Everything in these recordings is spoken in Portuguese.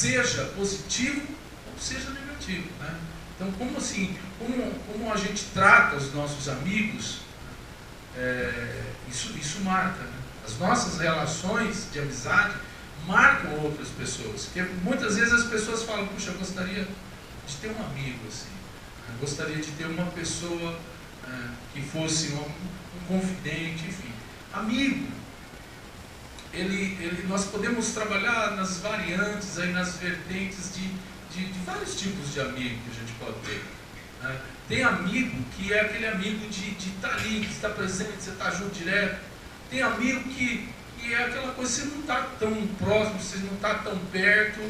seja positivo ou seja negativo, né? Então, como assim, como a gente trata os nossos amigos, isso marca, né? As nossas relações de amizade marcam outras pessoas. Porque muitas vezes as pessoas falam, puxa, eu gostaria de ter um amigo assim, eu gostaria de ter uma pessoa que fosse um confidente, enfim. Amigo, nós podemos trabalhar nas variantes, aí, nas vertentes de vários tipos de amigo que a gente pode ter. Né? Tem amigo que é aquele amigo de estar ali, que está presente, você está junto direto. Tem amigo que é aquela coisa, você não está tão próximo, você não está tão perto,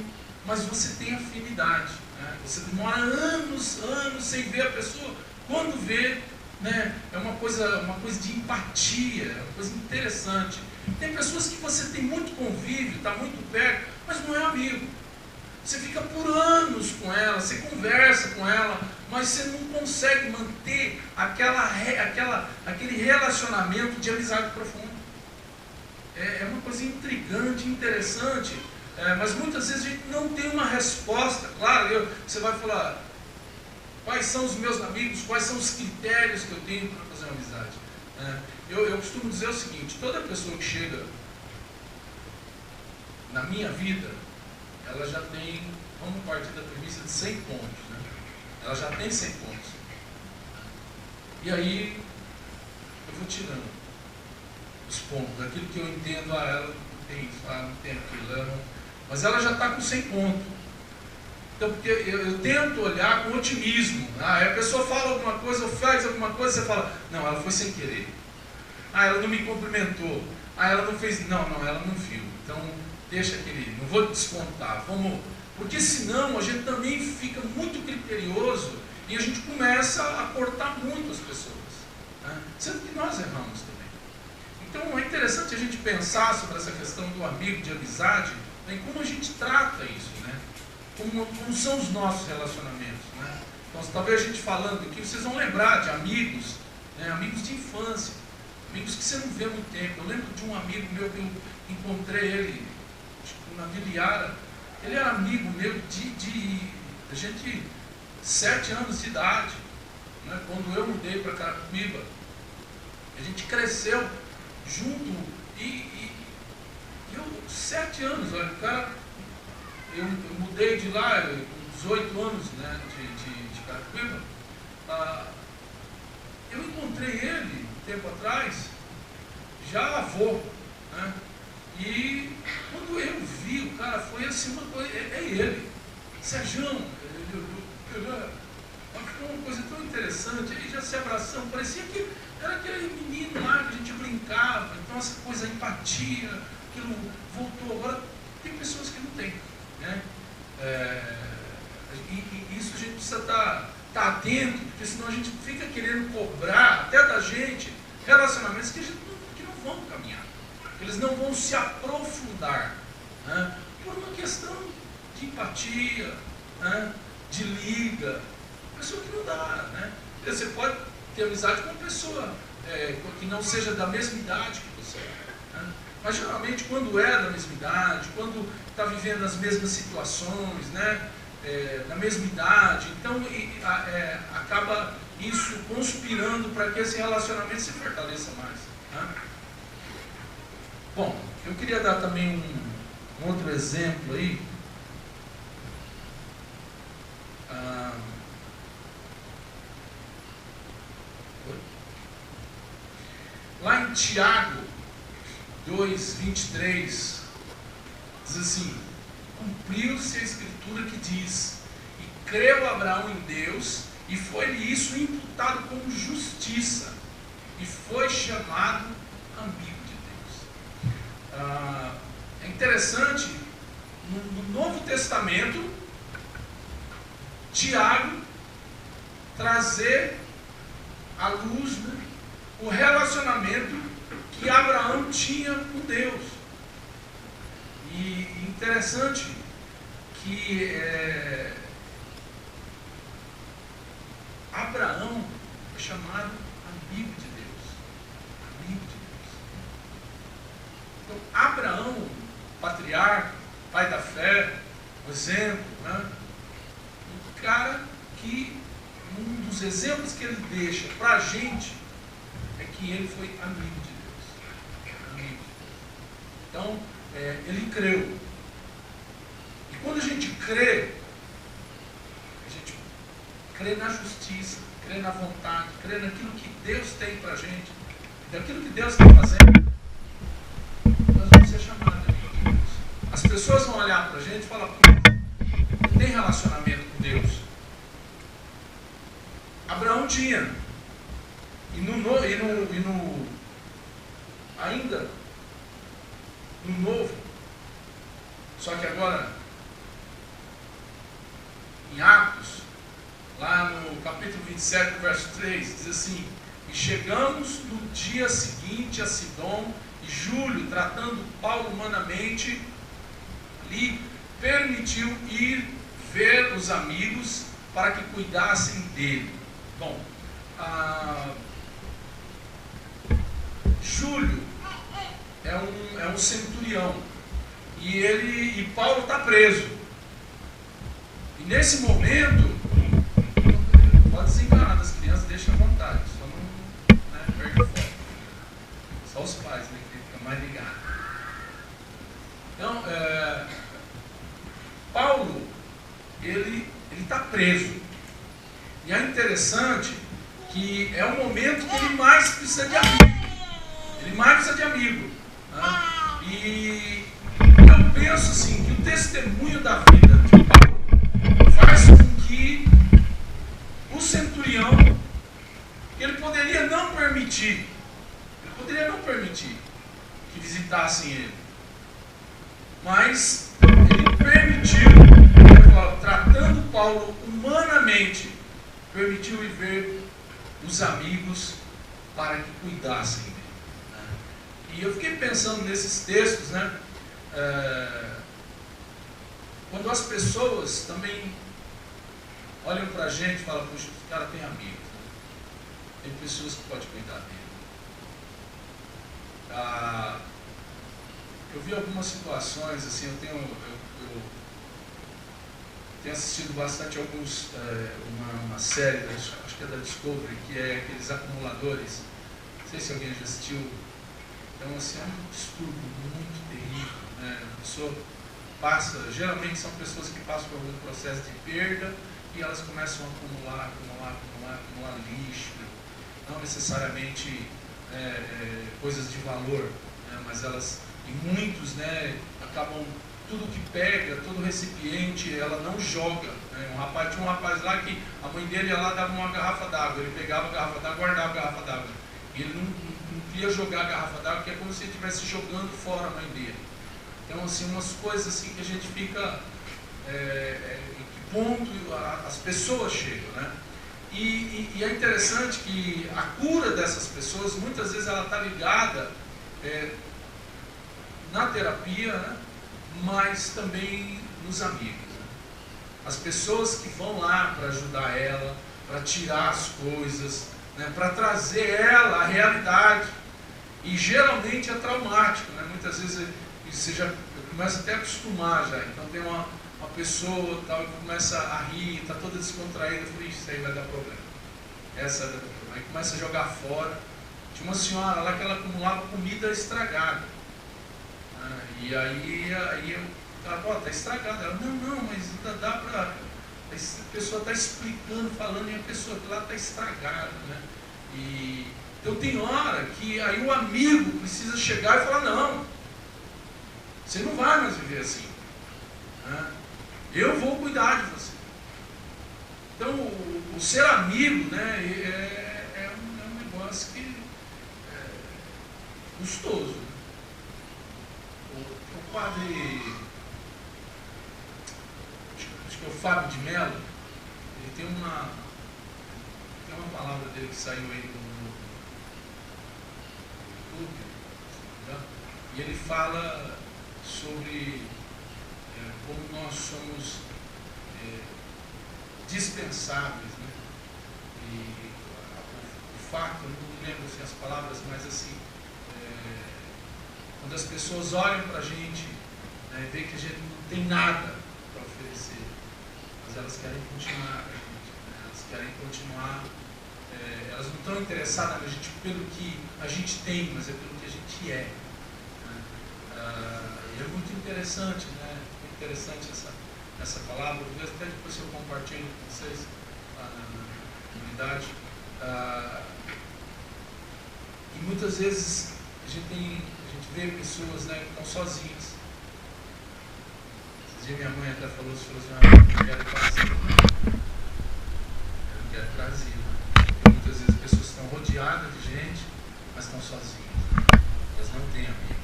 mas você tem afinidade. Né? Você demora anos sem ver a pessoa. Quando vê, né, é uma coisa de empatia, é uma coisa interessante. Tem pessoas que você tem muito convívio, está muito perto, mas não é amigo. Você fica por anos com ela, você conversa com ela, mas você não consegue manter aquele relacionamento de amizade profunda. É uma coisa intrigante, interessante, mas muitas vezes a gente não tem uma resposta. Claro, você vai falar, quais são os meus amigos, quais são os critérios que eu tenho para fazer uma amizade. Eu costumo dizer o seguinte, toda pessoa que chega na minha vida, ela já tem, vamos partir da premissa de 100 pontos, né? Ela já tem 100 pontos. E aí, eu vou tirando os pontos, daquilo que eu entendo, ela não tem isso, não tem aquilo, mas ela já está com 100 pontos. Então, porque eu tento olhar com otimismo. Aí a pessoa fala alguma coisa, ou faz alguma coisa, você fala, não, ela foi sem querer. Ela não me cumprimentou. Ela não fez, não, ela não viu. Então, deixa aquele, não vou descontar, vamos, porque senão a gente também fica muito criterioso e a gente começa a cortar muito as pessoas, né? Sendo que nós erramos também. Então é interessante a gente pensar sobre essa questão do amigo, de amizade, né? E como a gente trata isso, né? Como são os nossos relacionamentos, né? Então talvez a gente falando aqui, vocês vão lembrar de amigos, né? Amigos de infância, amigos que você não vê há muito tempo. Eu lembro de um amigo meu que eu encontrei ele na Vila Iara. Ele era amigo meu a gente 7 anos de idade, né? Quando eu mudei para Carapicuíba, a gente cresceu junto e eu 7 anos, olha, o cara, eu mudei de lá com 18 anos, né, de Carapicuíba. Eu encontrei ele um tempo atrás, já avô, né? E quando eu vi o cara, foi assim uma coisa, é ele, Sérgio, foi uma coisa tão interessante, aí já se abraçando, parecia que era aquele menino lá que a gente brincava, então essa coisa, empatia, aquilo voltou. Agora tem pessoas que não têm, né? E isso a gente precisa estar atento, porque senão a gente fica querendo cobrar até da gente relacionamentos que não vão caminhar. Eles não vão se aprofundar, né? Por uma questão de empatia, né? De liga, pessoa que não dá, né? Você pode ter amizade com uma pessoa que não seja da mesma idade que você, né? Mas geralmente quando é da mesma idade, quando está vivendo as mesmas situações, né? Na mesma idade, então acaba isso conspirando para que esse relacionamento se fortaleça mais, né? Bom, eu queria dar também um outro exemplo aí. Lá em Tiago 2:23 diz assim: cumpriu-se a escritura que diz, e creu Abraão em Deus, e foi-lhe isso imputado como justiça, e foi chamado amigo de Deus. É interessante, no Novo Testamento, Tiago trazer à luz, né, o relacionamento que Abraão tinha com Deus. E interessante que Abraão é chamado amigo de Deus. Amigo de Deus. Então, Abraão, patriarca, pai da fé, um exemplo, né? Um cara que, um dos exemplos que ele deixa para a gente é que ele foi amigo de Deus. Amigo. Então, ele creu. E quando a gente crê na justiça, crê na vontade, crê naquilo que Deus tem para a gente, daquilo que Deus está fazendo, nós vamos ser chamados de amigo de Deus. As pessoas vão olhar para a gente e falar: tem relacionamento com Deus? Abraão tinha. Ainda no Novo, só que agora em Atos, lá no capítulo 27, verso 3, diz assim: e chegamos no dia seguinte a Sidom, e Júlio, tratando Paulo humanamente, lhe permitiu ir ver os amigos para que cuidassem dele. Bom, Júlio é um centurião, e Paulo está preso. E nesse momento, pode desenganar das crianças, deixa à vontade, só não, né, perde o foco. Só os pais, né, que ficam mais ligados. Então, Paulo, ele está preso. E é interessante que é o momento que ele mais precisa de amigo. Ele mais precisa de amigo. Né? E eu penso assim, que o testemunho da vida de Paulo faz com que o centurião, ele poderia não permitir que visitassem ele. Mas ele permitiu, tratando Paulo humanamente, permitiu ir ver os amigos para que cuidassem dele. E eu fiquei pensando nesses textos, né? Quando as pessoas também olham para a gente e falam: puxa, esse cara tem amigos, né? Tem pessoas que podem cuidar dele. Eu vi algumas situações, assim, eu tenho assistido bastante uma série, acho que é da Discovery, que é aqueles acumuladores. Não sei se alguém já assistiu. Então, assim, é um distúrbio muito terrível, né? A pessoa passa, geralmente são pessoas que passam por algum processo de perda e elas começam a acumular lixo, não necessariamente coisas de valor, né? Mas elas, e muitos, né, acabam, tudo que pega, todo recipiente, ela não joga, né? Tinha um rapaz lá que a mãe dele ia lá, dava uma garrafa d'água, ele pegava a garrafa d'água, guardava a garrafa d'água, e ele não queria jogar a garrafa d'água, porque é como se ele estivesse jogando fora a mãe dele. Então, assim, umas coisas assim que a gente fica, em que ponto as pessoas chegam, né? E é interessante que a cura dessas pessoas, muitas vezes ela está ligada na terapia, né? Mas também nos amigos. Né? As pessoas que vão lá para ajudar ela, para tirar as coisas, né? Para trazer ela à realidade. E geralmente é traumático, né? Muitas vezes eu começo até a acostumar já. Então tem uma pessoa tal, que começa a rir, está toda descontraída, eu falei: isso aí vai dar problema. Essa vai dar problema. Aí começa a jogar fora. Tinha uma senhora lá que ela acumulava comida estragada. E aí ela falou: está estragada. Ela: não, mas ainda dá para. A pessoa está explicando, falando, e a pessoa lá está estragada, né? Então tem hora que aí o amigo precisa chegar e falar: não, você não vai mais viver assim, né? Eu vou cuidar de você. Então o ser amigo, né, é um negócio que é custoso, né? O padre, acho que é o Fábio de Mello, ele tem uma palavra dele que saiu aí no YouTube, e ele fala sobre como nós somos dispensáveis, né? E o fato, eu não me lembro assim, as palavras, mas assim, quando as pessoas olham para a gente, né, vê que a gente não tem nada para oferecer, mas elas querem continuar com a gente, né? Elas querem continuar, elas não estão interessadas na gente pelo que a gente tem, mas é pelo que a gente é. Né? E é muito interessante, né? Muito interessante essa palavra. Até depois eu compartilho com vocês na comunidade. E muitas vezes a gente vê pessoas, né, que estão sozinhas. Esse dia minha mãe até falou assim, eu não quero trazer. Eu não quero trazer. Né? Porque muitas vezes as pessoas estão rodeadas de gente, mas estão sozinhas. Elas não têm amigo.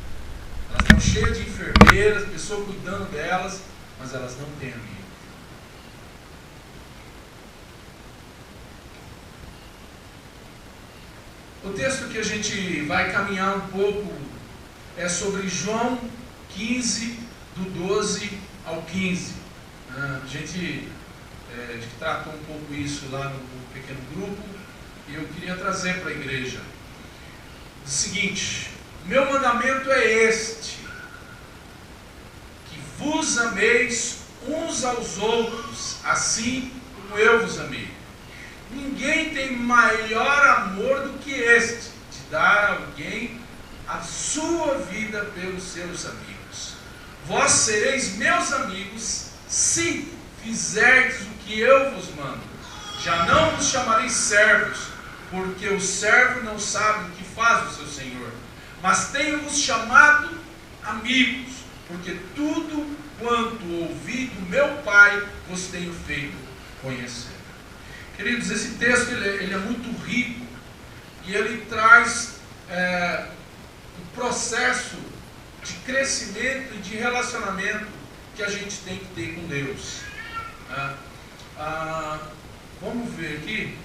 Elas estão cheias de enfermeiras, pessoas cuidando delas, mas elas não têm amigo. O texto que a gente vai caminhar um pouco é sobre João 15, do 12 ao 15. A gente tratou um pouco isso lá no pequeno grupo e eu queria trazer para a igreja. O seguinte: meu mandamento é este, que vos ameis uns aos outros, assim como eu vos amei. Ninguém tem maior amor do que este, de dar a alguém a sua vida pelos seus amigos. Vós sereis meus amigos, se fizerdes o que eu vos mando. Já não vos chamarei servos, porque o servo não sabe o que faz o seu senhor. Mas tenho-vos chamado amigos, porque tudo quanto ouvi do meu Pai vos tenho feito conhecer. Queridos, esse texto ele é muito rico e ele traz um processo de crescimento e de relacionamento que a gente tem que ter com Deus. Vamos ver aqui.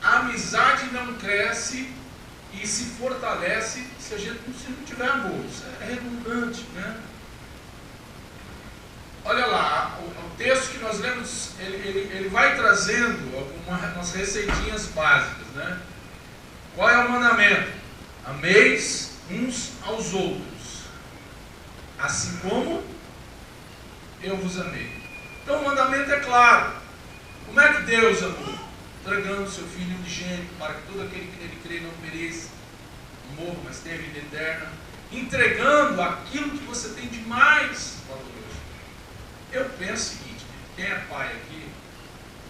A amizade não cresce e se fortalece se a gente não tiver amor. Isso é redundante, né? Olha lá, o texto que nós lemos, ele vai trazendo umas receitinhas básicas, né? Qual é o mandamento? Ameis uns aos outros, assim como eu vos amei. Então o mandamento é claro. Como é que Deus amou? Entregando o seu Filho unigênito para que todo aquele que nele crê não pereça, não morra, mas tenha vida eterna. Entregando aquilo que você tem de mais valoroso. Eu penso o seguinte: quem é pai aqui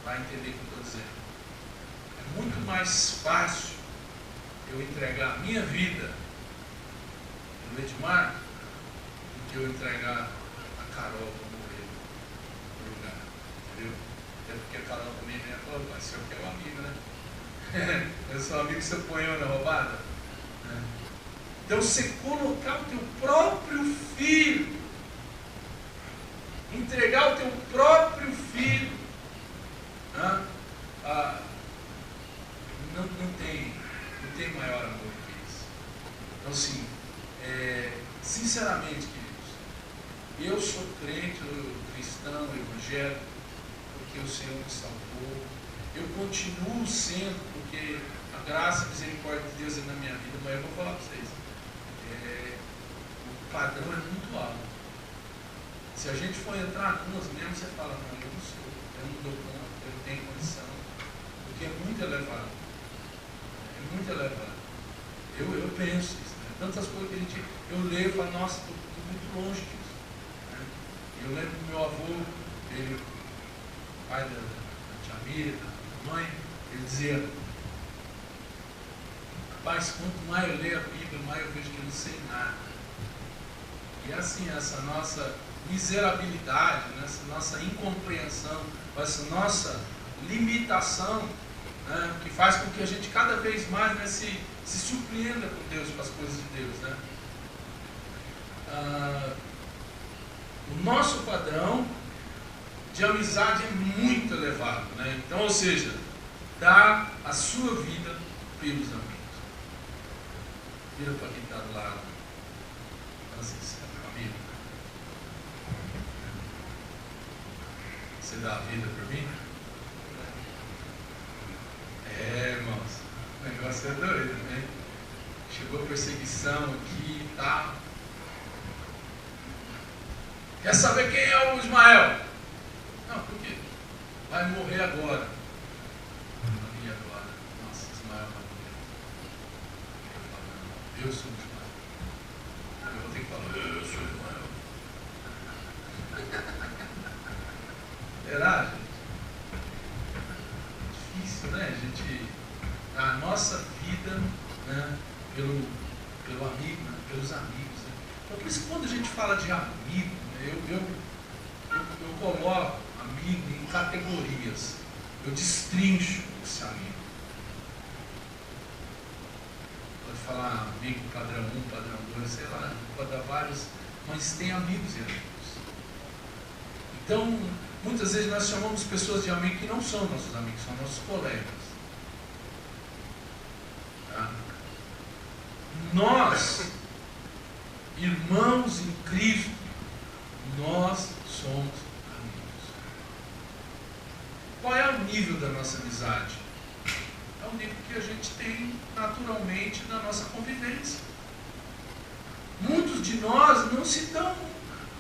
vai entender o que eu estou dizendo. É muito mais fácil eu entregar a minha vida no Edmar do que eu entregar a Carol para morrer no lugar. Entendeu? Até porque a Carol também vem e fala: mas o senhor que é um amigo, né? Eu sou amigo que você põe eu na roubada. Né? Então você colocar o teu próprio filho, entregar o teu próprio filho, não tem maior amor que isso. Então, assim, sinceramente, queridos, eu sou crente, cristão, evangélico, porque o Senhor me salvou. Eu continuo sendo, porque a graça e a misericórdia de Deus é na minha vida. Mas eu vou falar para vocês, o padrão é muito alto. Se a gente for entrar numas mesmo, você fala: não, eu não sou, eu não dou conta, eu não tenho condição, porque é muito elevado. É muito elevado. Eu penso isso, né? Tantas coisas que eu leio e falo: nossa, estou muito longe disso. Né? Eu lembro do meu avô, ele, pai da tia Miriam, da mãe, ele dizia: rapaz, quanto mais eu leio a Bíblia, mais eu vejo que eu não sei nada. E assim, essa nossa miserabilidade, essa nossa incompreensão, essa nossa limitação, né, que faz com que a gente cada vez mais, né, se surpreenda com Deus, com as coisas de Deus. Né? O nosso padrão de amizade é muito elevado. Né? Então, ou seja, dar a sua vida pelos amigos. Vira para quem está do lado. Assim, meu amigo, você dá a vida por mim? Irmãos, o negócio é doido, né? Chegou a perseguição aqui e tal. Quer saber quem é o Ismael? Não, por quê? Vai morrer agora. E agora? Nossa, Ismael vai morrer. Eu sou o Ismael. Eu vou ter que falar, eu sou o Ismael. Será, gente? Difícil, né? A nossa vida, né, pelo amigo, né, pelos amigos. Né? Então, por isso que quando a gente fala de amigo, né, eu coloco amigo em categorias. Eu destrincho esse amigo. Pode falar amigo padrão 1, padrão 2, sei lá, pode dar vários, mas tem amigos e amigos. Então, muitas vezes nós chamamos pessoas de amigo que não são nossos amigos, são nossos colegas. Tá? Nós, irmãos em Cristo, nós somos amigos. Qual é o nível da nossa amizade? É o nível que a gente tem naturalmente na nossa convivência. Muitos de nós não se dão,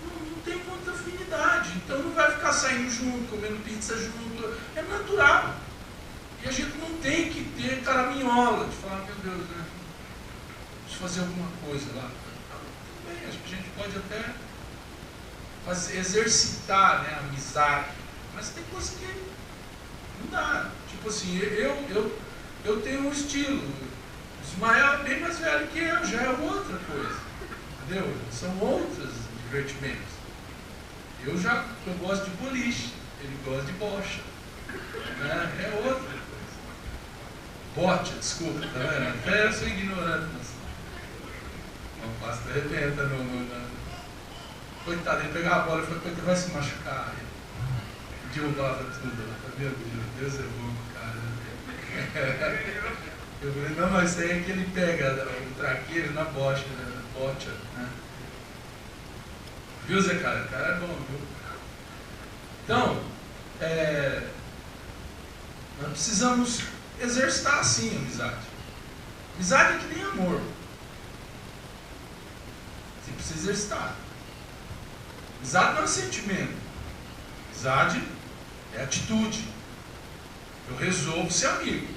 não tem muita afinidade, então não vai ficar saindo junto, comendo pizza junto, é natural. E a gente não tem que ter caraminhola de falar, meu Deus, né? Deixa eu fazer alguma coisa lá. Tudo bem, acho que a gente pode até exercitar, né, a amizade, mas tem coisa que não dá. Tipo assim, eu tenho um estilo. O Ismael é bem mais velho que eu, já é outra coisa. Entendeu? São outros divertimentos. Eu gosto de boliche, ele gosta de bocha. Né? É outra coisa. Bote, desculpa, tá vendo? Até eu sou ignorante. Não faço arrebenta Coitado, ele pegava a bola e falou, coitado, vai se machucar. Derrubava tudo. Meu Deus é bom, cara. Eu falei, não, mas isso aí é que ele pega o traqueiro na bocha, né? Bocha, né? Viu, Zé, cara? O cara é bom, viu? Então, nós precisamos exercitar assim a amizade. Amizade é que nem amor. Você precisa exercitar. Amizade não é sentimento. Amizade é atitude. Eu resolvo ser amigo.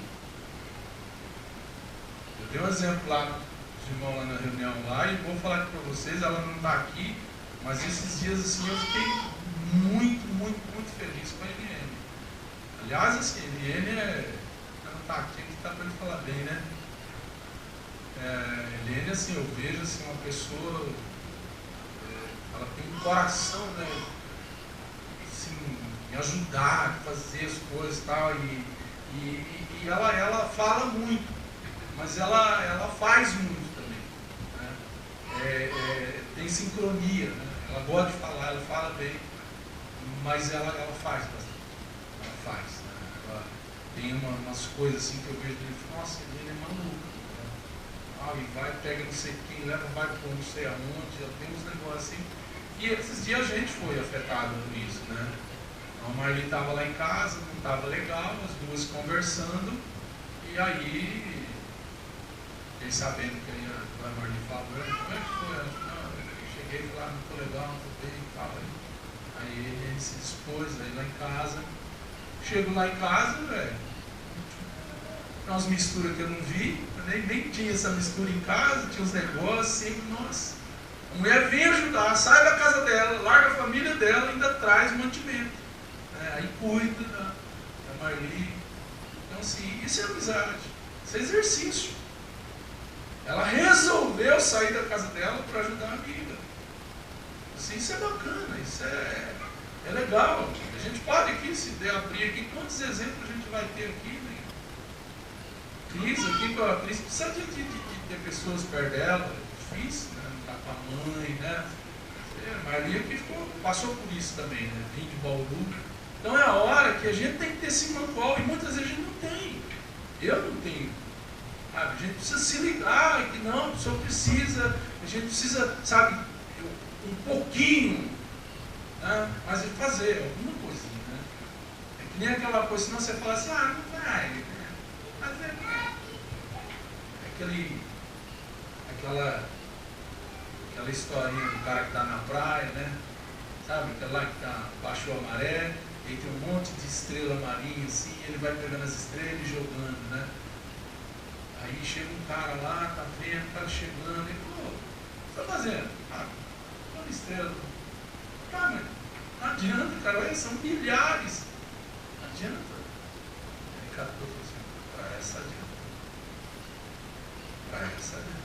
Eu dei um exemplo lá, os irmãos lá na reunião lá, e vou falar aqui para vocês, ela não está aqui, mas esses dias assim eu fiquei muito feliz com a Eliane. Aliás, assim, a Eliane ela não está aqui, que está para ele falar bem, né? Eliane, assim, eu vejo assim, uma pessoa, ela tem um coração, né? Assim, em ajudar, fazer as coisas e tal, e ela fala muito, mas ela faz muito também, né? Tem sincronia, né? Ela gosta de falar, ela fala bem, mas ela faz bastante, ela faz, né? Ela tem umas coisas assim que eu vejo dele, nossa, ele é maluco, né? E vai, pega não sei quem, leva, vai por não sei aonde, ela tem uns negócios assim, e esses dias a gente foi afetado por isso, né? A Marli estava lá em casa, não estava legal, as duas conversando, e aí, fiquei sabendo que a Marli falou, como é que foi? Não, eu cheguei e falei, não estou legal, não estou bem e tal. Aí ele se dispôs, aí lá em casa, chego lá em casa, velho, umas misturas que eu não vi, eu nem tinha essa mistura em casa, tinha uns negócios, sempre, nossa. A mulher vem ajudar, sai da casa dela, larga a família dela e ainda traz mantimento. Aí cuida da Marli. Então, assim, isso é amizade, isso é exercício. Ela resolveu sair da casa dela para ajudar a amiga. Assim, isso é bacana, isso é legal. A gente pode aqui, se der abrir aqui, quantos exemplos a gente vai ter aqui, né? Cris, aqui com a Cris, precisa de ter pessoas perto dela, é difícil, né? Não tá com a mãe, né? A Marli aqui passou por isso também, né? Vim de Bauru. Então é a hora que a gente tem que ter esse manual, e muitas vezes a gente não tem. Eu não tenho. Sabe? A gente precisa se ligar, que não, a pessoa precisa, a gente precisa, sabe, um pouquinho, né? Mas fazer alguma coisinha, né? É que nem aquela coisa, senão você fala assim, não vai, mas aquela historinha do cara que está na praia, né? sabe? Aquela lá que baixou a maré, e tem um monte de estrela marinha assim, ele vai pegando as estrelas e jogando, né? Aí chega um cara lá, tá vendo, o cara chegando, e pô, o que você tá fazendo? Olha a estrela. Tá, mas não adianta, cara, olha, são milhares. Não adianta. Aí cada coisa assim, pra essa adianta. Pra essa adianta.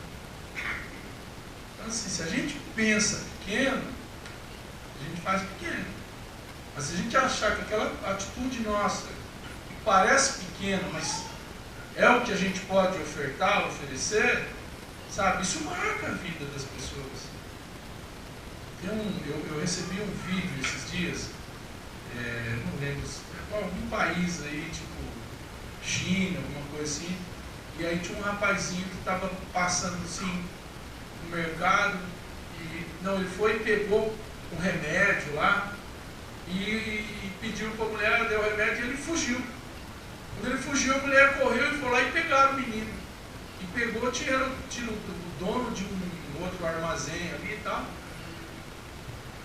Então assim, se a gente pensa pequeno, a gente faz pequeno. Mas se a gente achar que aquela atitude nossa parece pequena, mas é o que a gente pode ofertar, oferecer, sabe? Isso marca a vida das pessoas. Eu recebi um vídeo esses dias, não lembro, algum país aí, tipo China, alguma coisa assim, e aí tinha um rapazinho que estava passando assim no mercado, e ele foi e pegou um remédio lá, e pediu para a mulher, deu o remédio e ele fugiu. Quando ele fugiu, a mulher correu e foi lá e pegaram o menino. E pegou, tira o dono de um outro armazém ali e tal.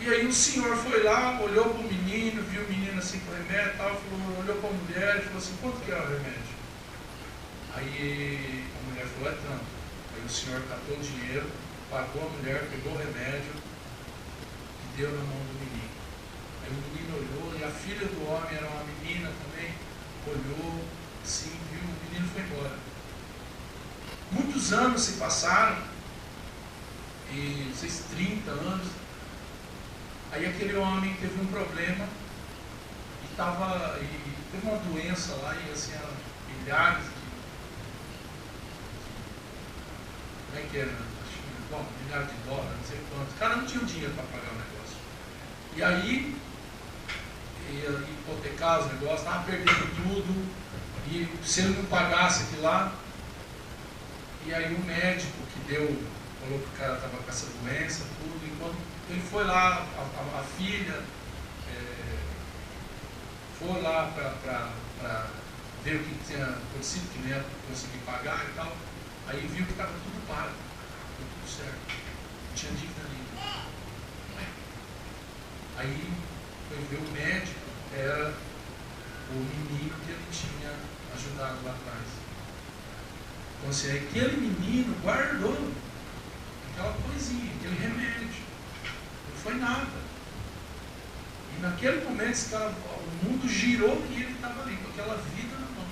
E aí o senhor foi lá, olhou para o menino, viu o menino assim com o remédio e tal, olhou para a mulher e falou assim, quanto que é o remédio? Aí a mulher falou, é tanto. Aí o senhor catou o dinheiro, pagou a mulher, pegou o remédio e deu na mão do menino. Aí o menino olhou, e a filha do homem era uma menina também, olhou, sim, viu, o menino foi embora. Muitos anos se passaram, e não sei se 30 anos, aí aquele homem teve um problema, e teve uma doença lá, e assim, milhares de, como é que era, bom, milhares de dólares, não sei quantos, o cara não tinha o dinheiro para pagar o negócio. E aí, ia hipotecar os negócios, estava perdendo tudo, e se ele não pagasse aquilo lá, e aí o médico que falou que o cara estava com essa doença, tudo, e quando ele foi lá, a filha foi lá para ver o que tinha acontecido, que não ia conseguir pagar e tal, aí viu que estava tudo pago, tudo certo, não tinha dívida nenhuma. Aí foi ver o médico, era o menino que ele tinha ajudado lá atrás. Então assim, aquele menino guardou aquela coisinha, aquele remédio. Não foi nada. E naquele momento o mundo girou e ele estava ali, com aquela vida na mão.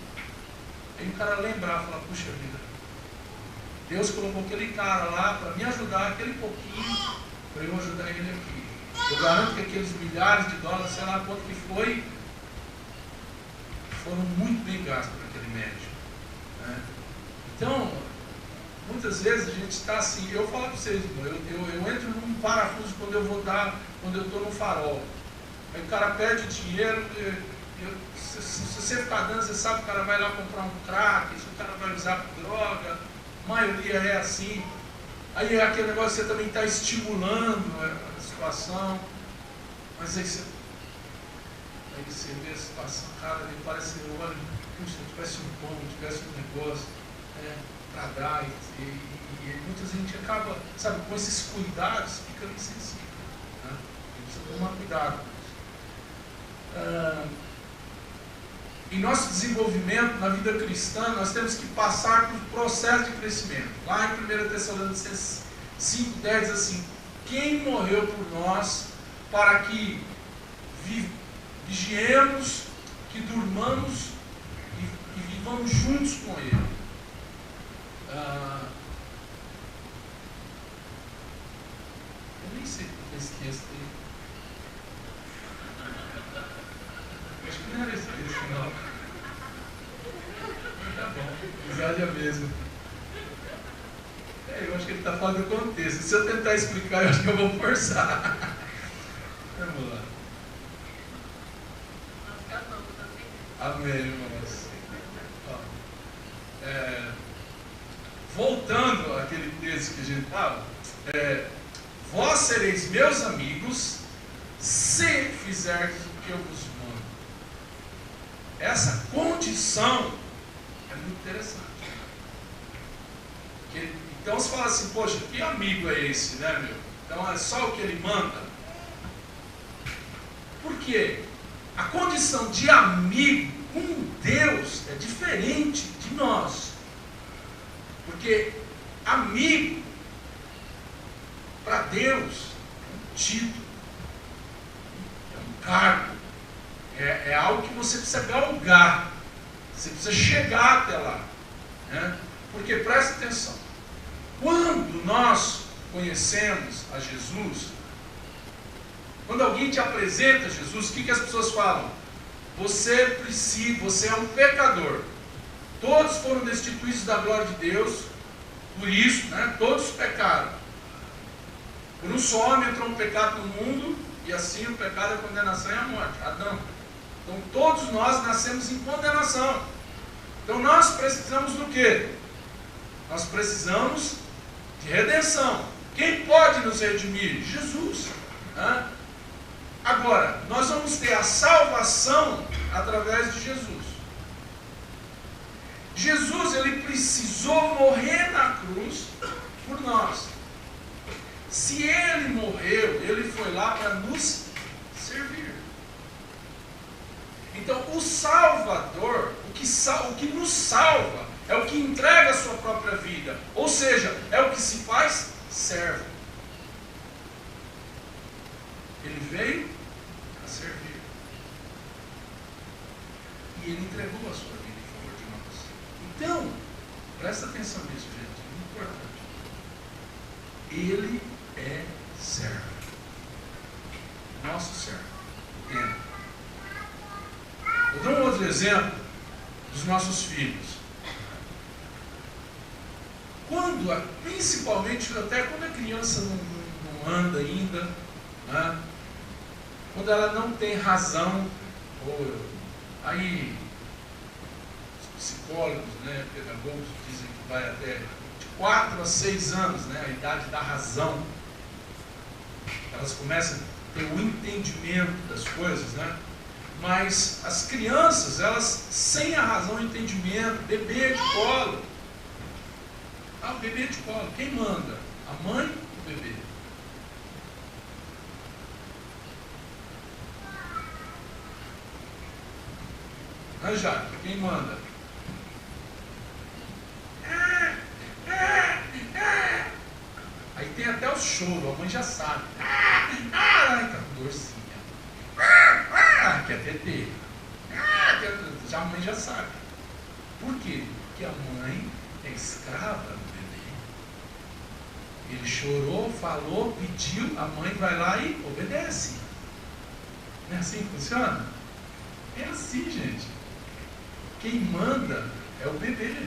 Aí o cara lembrava, falava, puxa vida, Deus colocou aquele cara lá para me ajudar aquele pouquinho, para eu ajudar ele aqui. Eu garanto que aqueles milhares de dólares, sei lá quanto que foi, foram muito bem gastos por aquele médico. Né? Então, muitas vezes a gente está assim, eu falo para vocês, eu entro num parafuso quando eu estou no farol. Aí o cara pede dinheiro, se você ficar dando, você sabe que o cara vai lá comprar um crack, se o cara vai usar droga, a maioria é assim. Aí é aquele negócio que você também está estimulando a situação, mas aí você vê a situação, cara, ele parece, olha, puxa, tivesse um pão, tivesse um negócio para dar, e muita gente acaba, sabe, com esses cuidados, fica insensível. Né? A gente precisa tomar cuidado. Em nosso desenvolvimento na vida cristã, nós temos que passar por um processo de crescimento. Lá em 1 Tessalonicenses 5:10 diz assim, quem morreu por nós para que vigiemos, que durmamos e vivamos juntos com Ele. Eu nem sei porque eu esqueço dele. Acho que não era esse não. Tá bom, exagera mesmo. Eu acho que ele está falando do contexto. Se eu tentar explicar, eu acho que eu vou forçar. Vamos lá. Amém, irmãos. Voltando àquele texto que a gente estava, vós sereis meus amigos se fizerdes o que eu vos mando. Essa condição é muito interessante. Então você fala assim, poxa, que amigo é esse, né, meu? Então é só o que ele manda. Porque a condição de amigo com Deus é diferente de nós. Porque amigo, para Deus, é um título, é um cargo, é algo que você precisa galgar, você precisa chegar até lá. Né? Porque presta atenção, quando nós conhecemos a Jesus, quando alguém te apresenta Jesus, o que as pessoas falam? Você é um pecador. Todos foram destituídos da glória de Deus, por isso, né, todos pecaram. Por um só homem entrou um pecado no mundo, e assim o pecado, a condenação e a morte, Adão. Então todos nós nascemos em condenação. Então nós precisamos do quê? Nós precisamos de redenção. Quem pode nos redimir? Jesus. Né? Agora, nós vamos ter a salvação através de Jesus. Jesus, ele precisou morrer na cruz por nós. Se ele morreu, ele foi lá para nos servir. Então, o Salvador, o que nos salva, é o que entrega a sua própria vida. Ou seja, é o que se faz servo. Ele veio a servir. E ele entregou a sua vida em favor de nós. Então, presta atenção nisso, gente. É muito importante. Ele é servo. Nosso servo. Entenda. Eu dou um outro exemplo dos nossos filhos. Principalmente até quando a criança não anda ainda, né? Quando ela não tem razão, aí os psicólogos, né, pedagogos dizem que vai até de 4 a 6 anos, né, a idade da razão. Elas começam a ter o entendimento das coisas, né? Mas as crianças, elas sem a razão e o entendimento, bebê de colo. O bebê de colo, quem manda? A mãe ou o bebê? Jaque, quem manda? Aí tem até o choro, a mãe já sabe. Ai, tá com dorzinha. Quer TT. Já a mãe já sabe. Por quê? Porque a mãe é escrava do bebê. Ele chorou, falou, pediu, a mãe vai lá e obedece. Não é assim que funciona? É assim, gente. Quem manda é o bebê.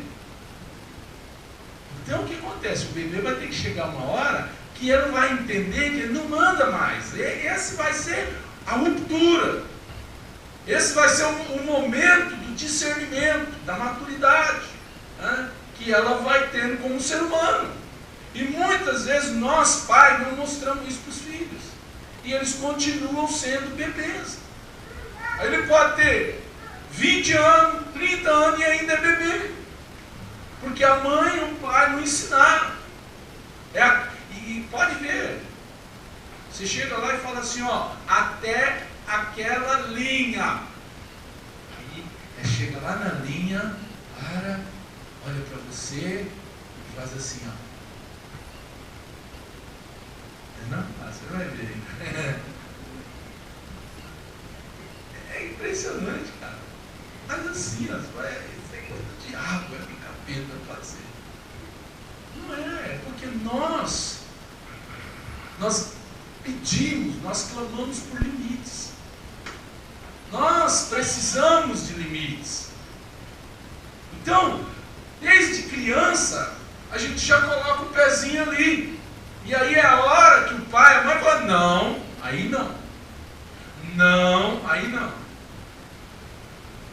Então o que acontece? O bebê vai ter que chegar uma hora que ele vai entender que ele não manda mais. Esse vai ser a ruptura. Esse vai ser o momento do discernimento, da maturidade, né, que ela vai tendo como ser humano. E muitas vezes nós, pais, não mostramos isso para os filhos. E eles continuam sendo bebês. Aí ele pode ter 20 anos, 30 anos e ainda é bebê. Porque a mãe e o pai não ensinaram. E pode ver. Você chega lá e fala assim, ó, até aquela linha. Aí chega lá na linha, olha para você e faz assim, ó. Não? Você vai ver. É impressionante, cara. Mas assim, ó, isso é coisa do diabo, é do capeta fazer. Não é porque nós pedimos, nós clamamos por limites. Nós precisamos de limites. Então, desde criança, a gente já coloca o pezinho ali. E aí é a hora que o pai, a mãe fala, não, aí não. Não, aí não.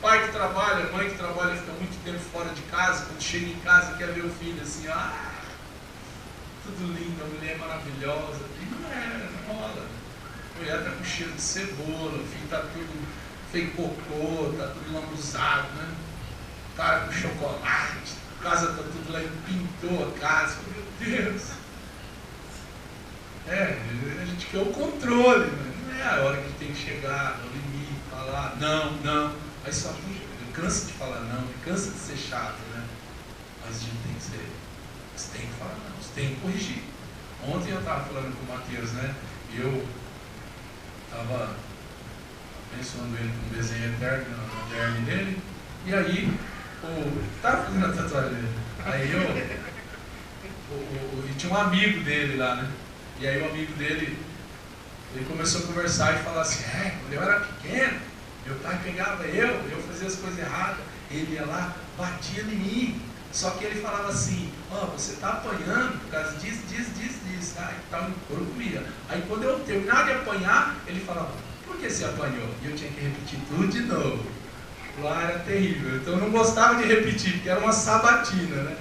Pai que trabalha, mãe que trabalha, fica muito tempo fora de casa, quando chega em casa quer ver o filho assim, tudo lindo, a mulher é maravilhosa. E não rola. A mulher está com cheiro de cebola, o filho está tudo feio cocô, está tudo lambuzado, né? O cara com chocolate, a casa está tudo lá, ele pintou a casa, meu Deus. A gente quer o controle, né? Não é a hora que tem que chegar no limite, falar não. Aí só cansa de falar não, cansa de ser chato, né? Mas a gente tem que ser, você tem que falar não, você tem que corrigir. Ontem eu estava falando com o Matheus, né? E eu estava abençoando ele com um desenho eterno na derme dele, e aí, estava fazendo a tatuagem dele. Aí e tinha um amigo dele lá, né? E aí o amigo dele, ele começou a conversar e falar assim, quando eu era pequeno, meu pai pegava eu fazia as coisas erradas, ele ia lá, batia em mim. Só que ele falava assim, você está apanhando por causa disso, tá? E tal, eu comia. Aí quando eu terminava de apanhar, ele falava, por que você apanhou? E eu tinha que repetir tudo de novo. Lá era terrível. Então eu não gostava de repetir, porque era uma sabatina, né?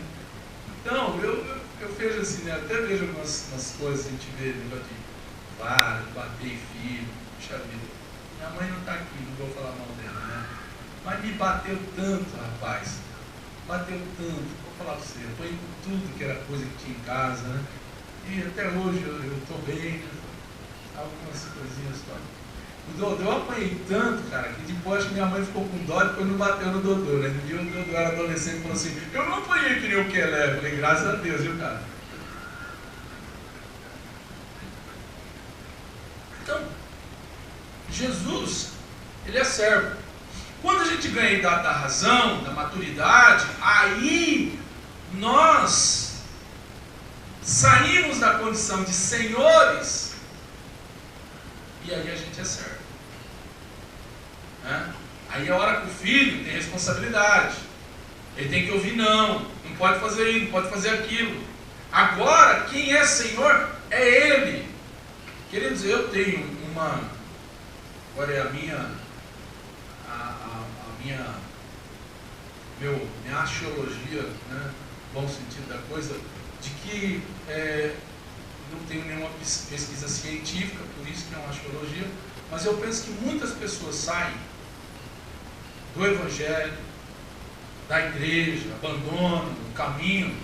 Então, eu vejo assim, né? Até vejo umas coisas, a gente vê, negócio de vara, de bater em filho, puxa vida. Minha mãe não está aqui, não vou falar mal dela, né? Mas me bateu tanto, rapaz. Bateu tanto, vou falar para você, foi com tudo que era coisa que tinha em casa, né? E até hoje eu estou bem, né? Algumas coisinhas só. O Dodô eu apanhei tanto, cara, que depois acho que minha mãe ficou com dó e depois não bateu no Dodô, né? Um dia o Dodô era adolescente e falou assim, eu não apanhei que nem o Kelé. Eu falei, graças a Deus, viu, cara? Então, Jesus, ele é servo. Quando a gente ganha a idade da razão, da maturidade, aí nós saímos da condição de senhores e aí a gente é servo. Né? Aí é a hora que o filho tem responsabilidade. Ele tem que ouvir não pode fazer isso, não pode fazer aquilo. Agora, quem é senhor é ele. Queridos, eu tenho agora é minha axiologia, né, bom sentido da coisa, de que não tenho nenhuma pesquisa científica, por isso que é uma axiologia, mas eu penso que muitas pessoas saem do evangelho, da igreja, abandonam o caminho,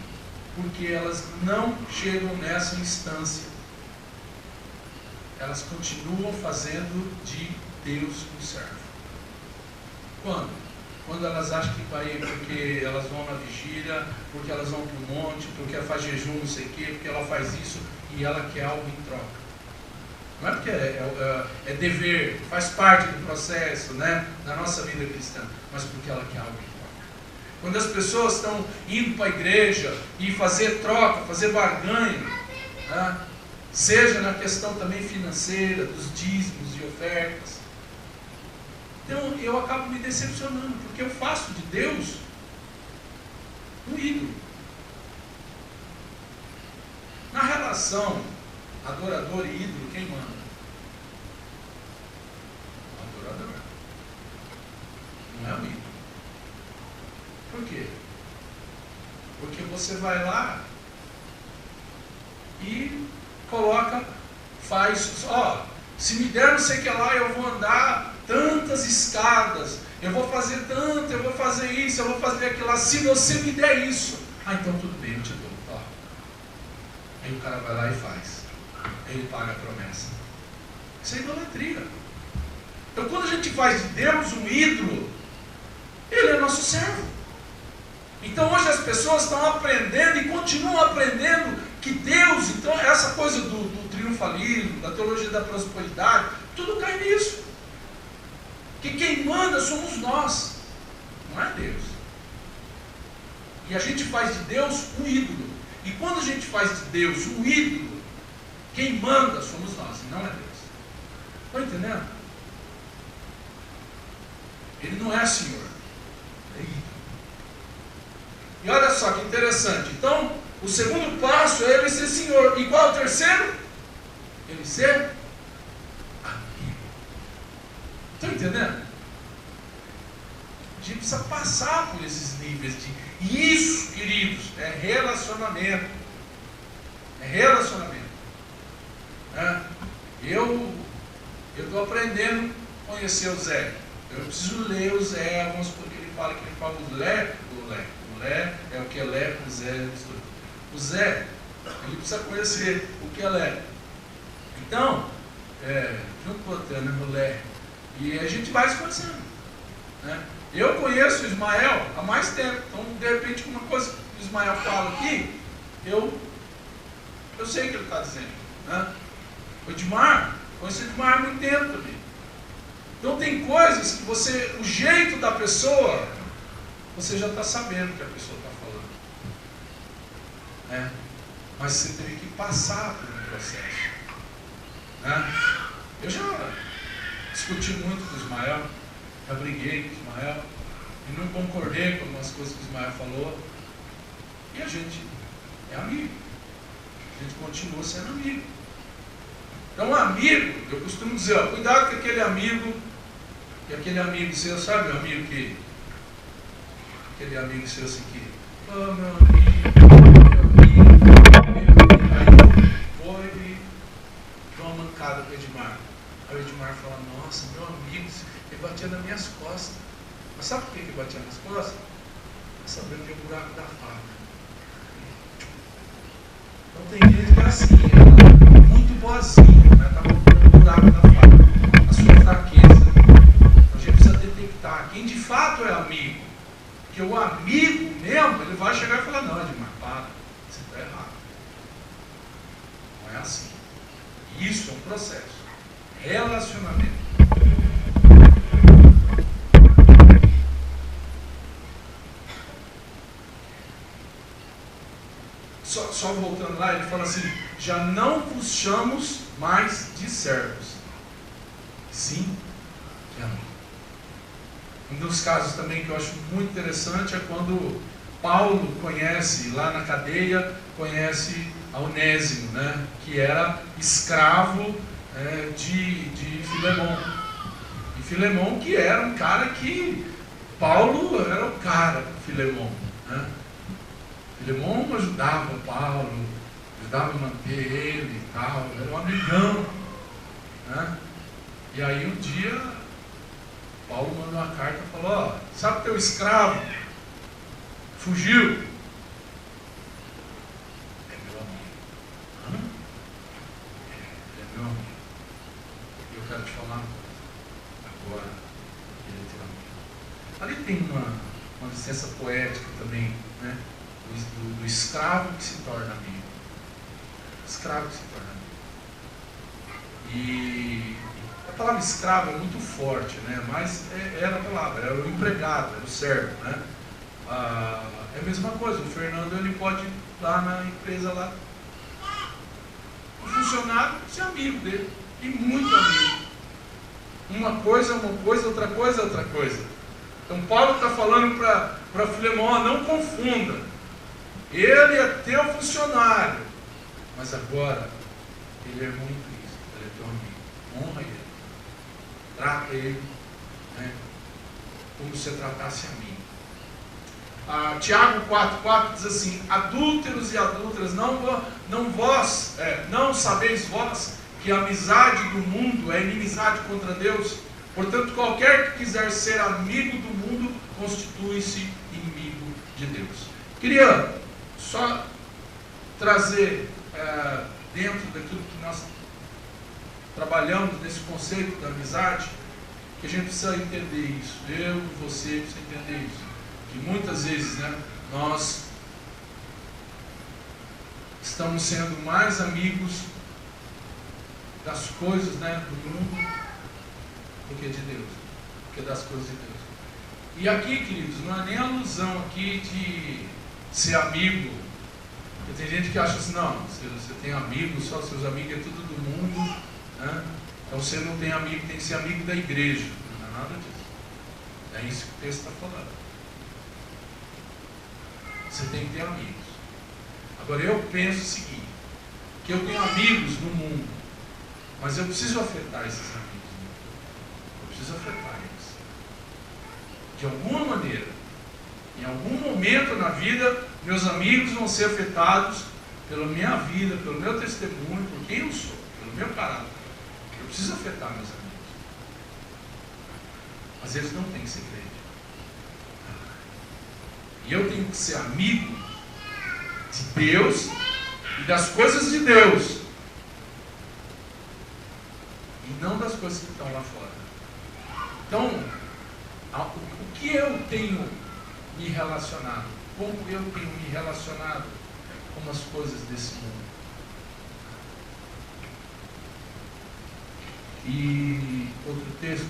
porque elas não chegam nessa instância. Elas continuam fazendo de Deus um servo. Quando? Quando elas acham que vai, porque elas vão na vigília, porque elas vão para o monte, porque ela faz jejum, não sei o quê, porque ela faz isso e ela quer algo em troca. Não é porque é dever, faz parte do processo, né, da nossa vida cristã, mas porque ela quer algo em troca. Quando as pessoas estão indo para a igreja e fazer troca, fazer barganha, né, seja na questão também financeira, dos dízimos e ofertas, então eu acabo me decepcionando, porque eu faço de Deus um ídolo. Na relação adorador e ídolo, quem manda? O adorador. Não é o ídolo. Por quê? Porque você vai lá e coloca, faz, se me der não sei o que lá, eu vou andar tantas escadas, eu vou fazer tanto, eu vou fazer isso, eu vou fazer aquilo lá, se você me der isso, então tudo bem, eu te dou. Aí o cara vai lá e faz, aí ele paga a promessa. Isso é idolatria. Então quando a gente faz de Deus um ídolo, ele é nosso servo. Então hoje as pessoas estão aprendendo e continuam aprendendo que Deus, então essa coisa do triunfalismo, da teologia da prosperidade, tudo cai nisso. Que quem manda somos nós, não é Deus. E a gente faz de Deus um ídolo. E quando a gente faz de Deus um ídolo, quem manda somos nós, não é Deus. Estão entendendo? Ele não é Senhor, é ídolo. E olha só que interessante. Então, o segundo passo é ele ser Senhor. E qual é o terceiro? Ele ser amigo. Estão entendendo? A gente precisa passar por esses níveis de... Isso, queridos, é relacionamento. É relacionamento. Eu estou aprendendo a conhecer o Zé. Eu preciso ler o Zé, vamos supor que ele fala que ele fala o Lé. O Lé é o que é Lé, o Zé. O Zé, ele precisa conhecer o que é Lé. Então, junto com o Tânia, no Lé. E a gente vai se conhecendo, né? Eu conheço o Ismael há mais tempo, então de repente uma coisa que o Ismael fala aqui, eu sei o que ele está dizendo, né? O Edmar, conheço o Edmar há muito tempo também. Então tem coisas que o jeito da pessoa, você já está sabendo o que a pessoa está falando, né? Mas você teve que passar por um processo, né? Eu já discuti muito com o Ismael, já briguei com o Ismael, e não concordei com algumas coisas que o Ismael falou, e a gente é amigo, a gente continua sendo amigo. Então, amigo, eu costumo dizer, ó, cuidado com aquele amigo, e aquele amigo seu, sabe o amigo que, aquele amigo seu assim que, meu amigo, aí foi e deu uma mancada com o Edmar. Aí o Edmar fala, nossa, meu amigo, ele batia nas minhas costas. Mas sabe por que ele batia nas costas? Pra saber onde é o buraco da faca. Então tem gente que é assim, ela é muito boazinha, né? Tá botando o buraco da faca, a sua fraqueza. Então a gente precisa detectar quem de fato é amigo. Porque o amigo mesmo, ele vai chegar e falar, não, Edmar, para, você está errado. Não é assim. Isso é um processo. Relacionamento. Só voltando lá, ele fala assim, já não vos chamamos mais de servos, sim de amigos. Um dos casos também que eu acho muito interessante é quando Paulo conhece, lá na cadeia, conhece a Onésimo, né, que era escravo de Filemão. E Filemão que era um cara que, Paulo era o cara, Filemão, né? Filemão ajudava Paulo, ajudava a manter ele e tal, era um amigão, né? E aí um dia, Paulo mandou uma carta e falou, ó, sabe teu escravo? Fugiu. É meu amigo. Hã? É meu amigo. Eu quero te falar uma coisa. Agora, ele é teu amigo. Ali tem uma licença poética também, né? Do escravo que se torna amigo. Escravo que se torna amigo. E a palavra escravo é muito forte, né? Mas era a palavra, era o empregado, era o servo, né? É a mesma coisa, o Fernando ele pode ir lá na empresa lá, o funcionário ser amigo dele, e muito amigo. Uma coisa, outra coisa, outra coisa. Então Paulo está falando para Filemão, não confunda. Ele é teu funcionário, mas agora ele é irmão em Cristo, ele é teu amigo. Honra ele, trata ele, né, como se tratasse a mim. Tiago 4,4 diz assim, adúlteros e adúlteras, não sabeis vós que a amizade do mundo é inimizade contra Deus? Portanto, qualquer que quiser ser amigo do mundo, constitui-se inimigo de Deus. Queria só trazer dentro daquilo que nós trabalhamos nesse conceito da amizade, que a gente precisa entender isso. Eu e você precisa entender isso. Que muitas vezes, né, nós estamos sendo mais amigos das coisas, né, do mundo do que de Deus, do que das coisas de Deus. E aqui, queridos, não é nem alusão aqui de ser amigo, porque tem gente que acha assim, não, você tem amigos, só seus amigos é tudo do mundo, né? Então você não tem amigo, tem que ser amigo da igreja. Não é nada disso. É isso que o texto está falando. Você tem que ter amigos. Agora eu penso o seguinte, que eu tenho amigos no mundo, mas eu preciso afetar esses amigos. Eu preciso afetar eles. De alguma maneira, em algum momento na vida, meus amigos vão ser afetados pela minha vida, pelo meu testemunho, por quem eu sou, pelo meu caráter. Eu preciso afetar meus amigos. Mas eles não têm que ser crentes. E eu tenho que ser amigo de Deus e das coisas de Deus. coisas que estão lá fora. Então, o que eu tenho me relacionado? Como eu tenho me relacionado com as coisas desse mundo? E outro texto: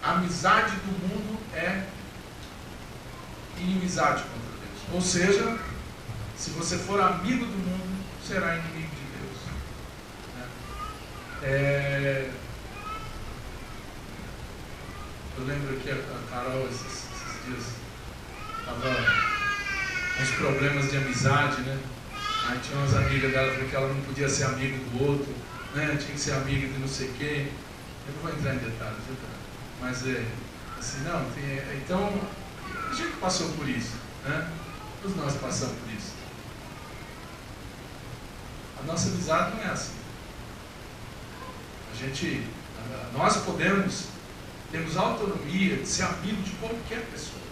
a amizade do mundo é inimizade contra Deus. Ou seja, se você for amigo do mundo, será inimigo de Deus. Eu lembro que a Carol, esses dias, estava com uns problemas de amizade, né? Aí tinha umas amigas dela que ela não podia ser amiga do outro, né? Tinha que ser amiga de não sei quem. Eu não vou entrar em detalhes, viu, cara? Mas assim, não, então, a gente passou por isso, né? Todos nós passamos por isso. A nossa amizade não é assim. Nós temos autonomia de ser amigo de qualquer pessoa.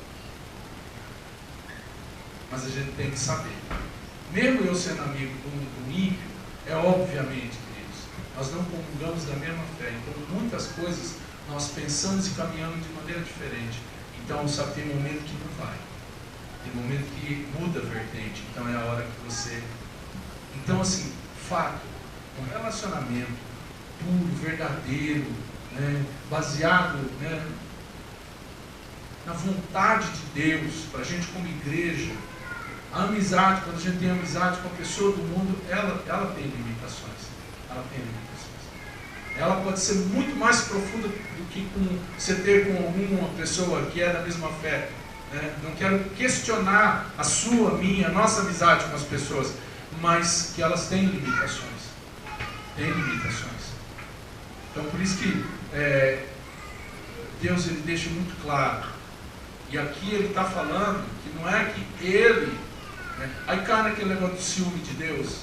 Mas a gente tem que saber. Mesmo eu sendo amigo do ímpio, obviamente, queridos, nós não comungamos da mesma fé. Então, muitas coisas nós pensamos e caminhamos de maneira diferente. Então, sabe, tem momento que não vai. Tem momento que muda a vertente. Então, é a hora que você... Então, assim, fato, um relacionamento puro, verdadeiro, né, baseado, né, na vontade de Deus, para a gente como igreja. A amizade, quando a gente tem amizade com a pessoa do mundo, ela tem limitações. Ela tem limitações. Ela pode ser muito mais profunda do que você ter com alguma pessoa que é da mesma fé. Né? Não quero questionar a sua, a nossa amizade com as pessoas, mas que elas têm limitações. Têm limitações. Então, por isso que Deus ele deixa muito claro. E aqui ele está falando que não é que ele... Aí cai naquele negócio do ciúme de Deus,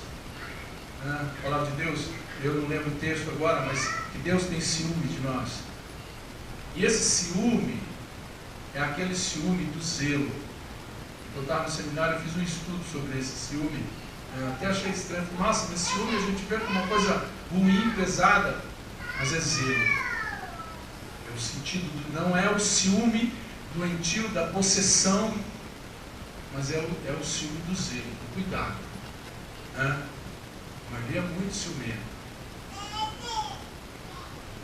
né? A palavra de Deus, eu não lembro o texto agora, mas que Deus tem ciúme de nós. E esse ciúme é aquele ciúme do zelo. Eu estava no seminário, eu fiz um estudo sobre esse ciúme. Eu até achei estranho. Nossa, mas ciúme a gente vê como uma coisa ruim, pesada, mas é zelo. É o sentido não é o ciúme doentio da possessão, mas é o ciúme do zelo, do cuidado. Maria é muito ciumenta.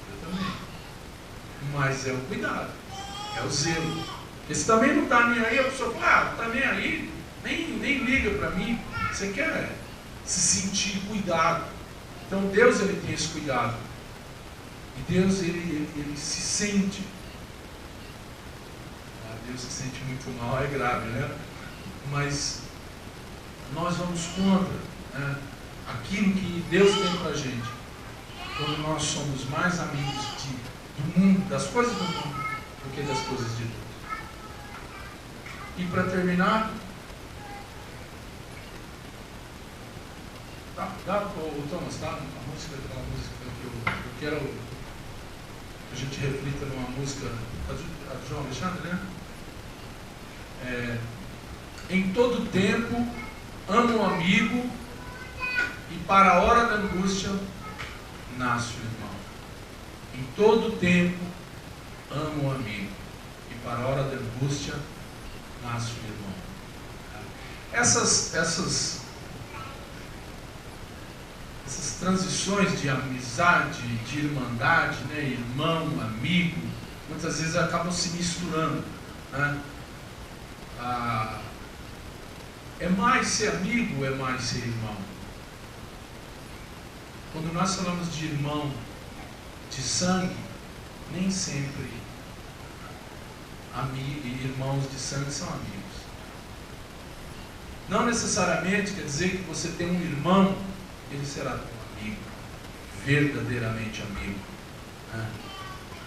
Eu também. Mas é o cuidado, é o zelo. Esse também não está nem aí, a pessoa fala, não está nem aí, nem liga para mim. Você quer se sentir cuidado. Então Deus ele tem esse cuidado. E Deus ele se sente. Deus se sente muito mal, é grave, né? Mas nós vamos contra, né, aquilo que Deus tem para a gente. Quando nós somos mais amigos do mundo, das coisas do mundo, do que das coisas de Deus. E para terminar, o Thomas, tá? A música, aquela música que eu quero que a gente reflita numa música do João Alexandre, né? Em todo tempo amo o amigo, e para a hora da angústia nasce o irmão. Em todo tempo amo o amigo, e para a hora da angústia nasce o irmão. Essas transições de amizade, de irmandade, né? Irmão, amigo, muitas vezes acabam se misturando, né? É mais ser amigo ou é mais ser irmão? Quando nós falamos de irmão de sangue, nem sempre irmãos de sangue são amigos. Não necessariamente quer dizer que você tem um irmão, ele será teu amigo, verdadeiramente amigo, né?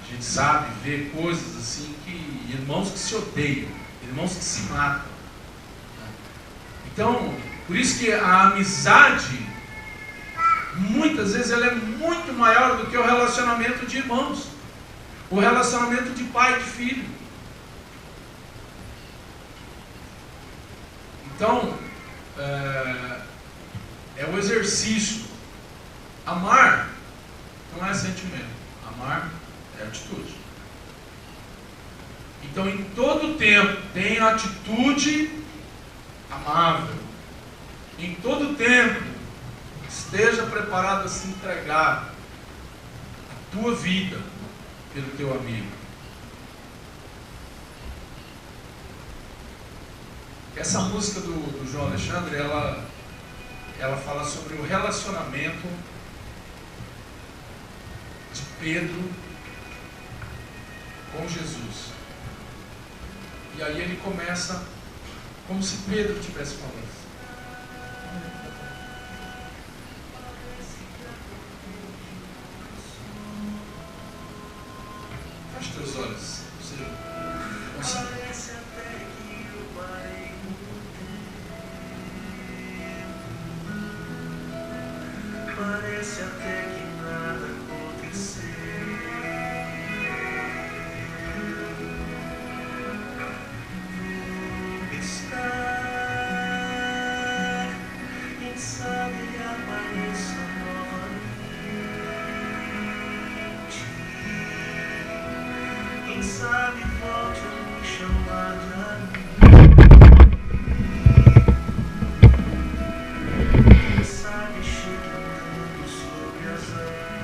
A gente sabe ver coisas assim, que irmãos que se odeiam, irmãos que se matam. Então, por isso que a amizade, muitas vezes, ela é muito maior do que o relacionamento de irmãos, o relacionamento de pai e de filho. Então, é o exercício Amar não é sentimento, amar é atitude. Então, em todo tempo, tenha atitude amável. Em todo tempo, esteja preparado a se entregar a tua vida pelo teu amigo. Essa música do João Alexandre, ela fala sobre o relacionamento de Pedro com Jesus. E aí ele começa como se Pedro estivesse falando. Feche teus olhos. Você consegue. Parece até que nada aconteceu. Está, quem sabe apareça novamente. Quem sabe volte a me chamar de amigo. Quem sabe chegue sobre as águas,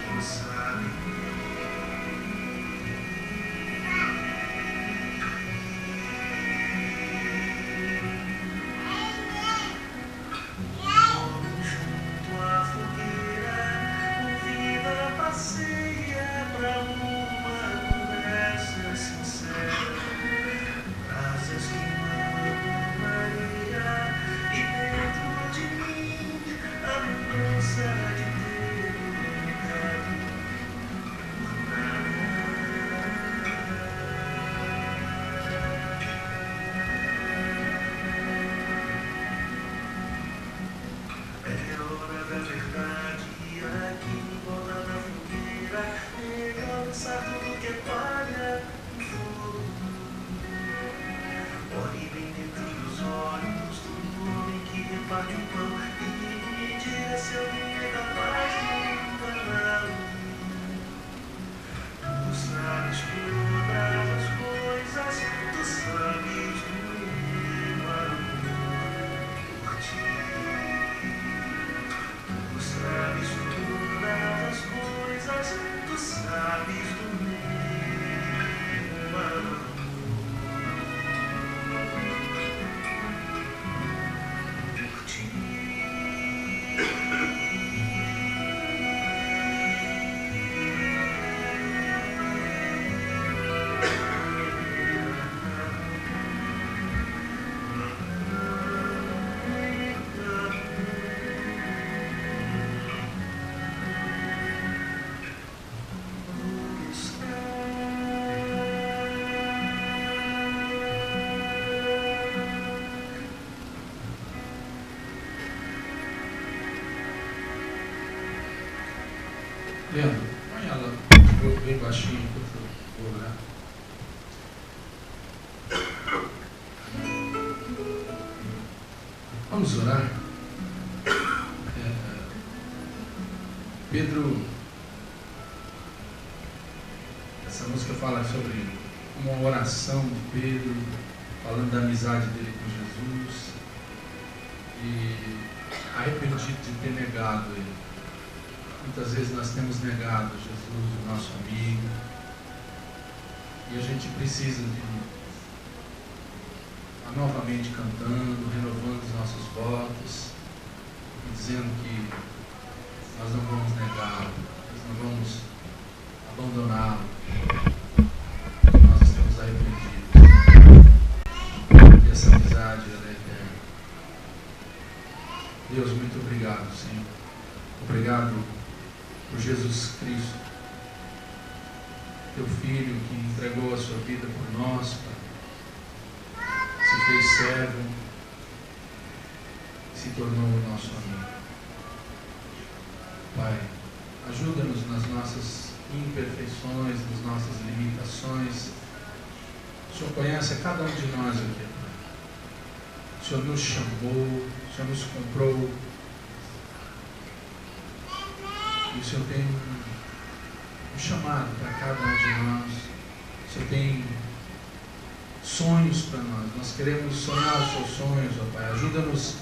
quem sabe junto à fogueira, o vida passeia pra uma conversa sincera, brasas queimando Maria, e dentro de mim a mudança de é hora da verdade, aqui em volta da fogueira, melhor lançar tudo que é palha no fogo. Olhe bem dentro dos olhos do homem que reparte o pão e me diga se alguém é capaz de enganá-lo. Tu sabes todas as coisas, tu sabes do meu amor por ti. Tu sabes todas as coisas, tu sabes do meu amor por ti. Leandro, põe ela bem baixinho enquanto eu vou orar. Vamos orar. Pedro, essa música fala sobre uma oração de Pedro, falando da amizade dele com Jesus e arrependido de ter negado ele. Muitas vezes nós temos negado Jesus, o nosso amigo, e a gente precisa de novamente cantando, renovando os nossos votos e dizendo que nós não vamos negá-lo, nós não vamos abandoná-lo, nós estamos arrependidos, e essa amizade ela é eterna. Deus, muito obrigado, Senhor. Obrigado por Jesus Cristo, teu Filho que entregou a sua vida por nós, Pai. Se fez servo, se tornou o nosso amigo. Pai, ajuda-nos nas nossas imperfeições, nas nossas limitações. O Senhor conhece a cada um de nós aqui, Pai. O O Senhor nos chamou, o Senhor nos comprou. E o Senhor tem um chamado para cada um de nós. O Senhor tem sonhos para nós. Nós queremos sonhar os seus sonhos, ó Pai. Ajuda-nos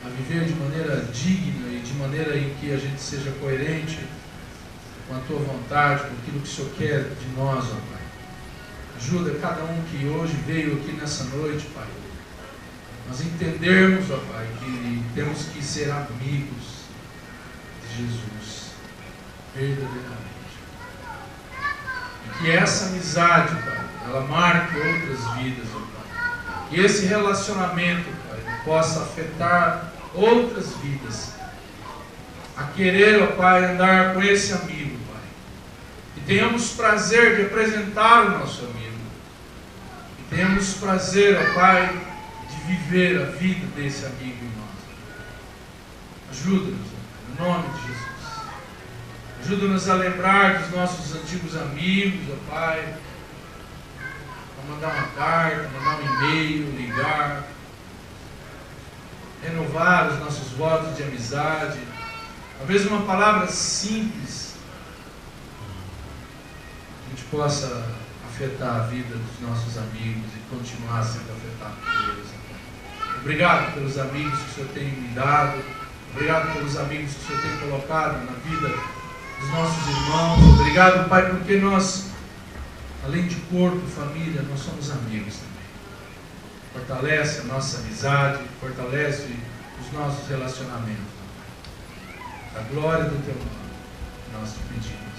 a viver de maneira digna e de maneira em que a gente seja coerente com a Tua vontade, com aquilo que o Senhor quer de nós, ó Pai. Ajuda cada um que hoje veio aqui nessa noite, Pai. Nós entendermos, ó Pai, que temos que ser amigos de Jesus, verdadeiramente. E que essa amizade, Pai, ela marque outras vidas, ó Pai. Que esse relacionamento, Pai, possa afetar outras vidas. A querer, ó Pai, andar com esse amigo, Pai. Que tenhamos prazer de apresentar o nosso amigo. Que tenhamos prazer, ó Pai, de viver a vida desse amigo em nós. Ajuda-nos, em nome de Jesus. Ajuda-nos a lembrar dos nossos antigos amigos, ó Pai. A mandar uma carta, mandar um e-mail, ligar. Renovar os nossos votos de amizade. Talvez uma palavra simples a gente possa afetar a vida dos nossos amigos e continuar sendo afetado por eles. Obrigado pelos amigos que o Senhor tem me dado. Obrigado pelos amigos que o Senhor tem colocado na vida dos nossos irmãos. Obrigado, Pai, porque nós, além de corpo e família, nós somos amigos também. Fortalece a nossa amizade, fortalece os nossos relacionamentos. A glória do Teu nome, nós te pedimos.